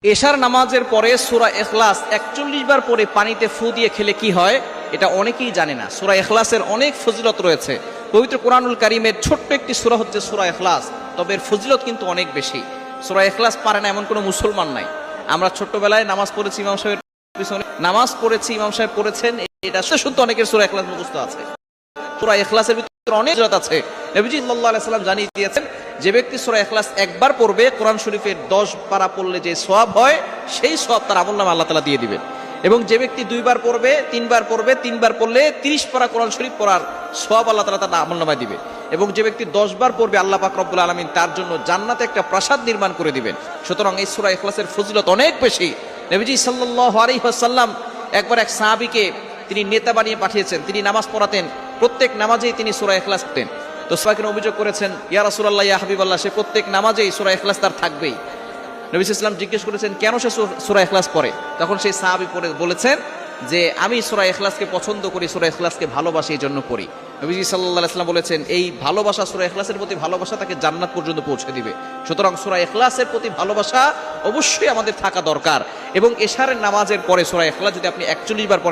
এশার নামাজের পরে সূরা ইখলাস ৪১ বার পরে পানিতে ফু দিয়ে খেলে কি হয়, এটা অনেকেই জানে না। সূরা ইখলাসের অনেক ফজিলত রয়েছে। পবিত্র কোরআনুল কারীমের ছোট্ট একটি সূরা হচ্ছে সূরা ইখলাস, তবে এর ফজিলত কিন্তু অনেক বেশি। সূরা ইখলাস পারে না এমন কোনো মুসলমান নাই। আমরা ছোট্টবেলায় নামাজ পড়েছি, ইমাম সাহেবের পিছনে নামাজ পড়েছি, ইমাম সাহেব পড়েছেন, এটা শুদ্ধ অনেকের সূরা ইখলাস মুখস্থ আছে। সূরা ইখলাসের ভিতরে অনেক ফজিলত আছে। নবীজি সাল্লাল্লাহু আলাইহি সাল্লাম জানিয়ে দিয়েছেন, যে ব্যক্তি সূরা ইখলাস একবার পড়বে, কোরআন শরীফের 10 পারা পড়লে যে সওয়াব হয়, সেই সওয়াব তার আমলনামায় আল্লাহ তাআলা দিয়ে দিবেন। এবং যে ব্যক্তি 2 বার পড়বে, 3 বার পড়বে, 3 বার পড়লে 30 পারা কোরআন শরীফ পড়ার সওয়াব আল্লাহ তাআলা তার আমলনামায় দিবে। এবং যে ব্যক্তি 10 বার পড়বে, আল্লাহ পাক রব্বুল আলামিন তার জন্য জান্নাতে একটা প্রাসাদ নির্মাণ করে দিবেন। সুতরাং এই সূরা ইখলাসের ফজিলত অনেক বেশি। নবীজি সাল্লাল্লাহু আলাইহি ওয়াসাল্লাম একবার এক সাহাবীকে তিনি নেতা বানিয়ে পাঠিয়েছেন, তিনি নামাজ পড়াতেন, প্রত্যেক নামাজেই তিনি সূরা ইখলাস পড়তেন। তো সাহাবীরা অভিযোগ করেছেন, ইয়া রাসূলুল্লাহ, ইয়া হাবিবাল্লাহ, সে প্রত্যেক নামাজেই সূরা ইখলাস তার থাকবেই। নবী সাল্লাল্লাহু আলাইহি ওয়াসাল্লাম জিজ্ঞেস করেছেন, কেন সে সূরা ইখলাস পড়ে? তখন সেই সাহাবী বলেছেন যে, আমি সূরা ইখলাসকে পছন্দ করি, সূরা ইখলাসকে ভালোবাসি, এই জন্য পড়ি। নবীজি সাল্লাল্লাহু আলাইহি ওয়াসাল্লাম বলেছেন, এই ভালোবাসা, সূরা ইখলাসের প্রতি ভালোবাসা তাকে জান্নাত পর্যন্ত পৌঁছে দিবে। সুতরাং সূরা ইখলাসের প্রতি ভালোবাসা অবশ্যই আমাদের থাকা দরকার। এবং এশারের নামাজের পরে সূরা ইখলাস যদি আপনি ৪১ বার পড়েন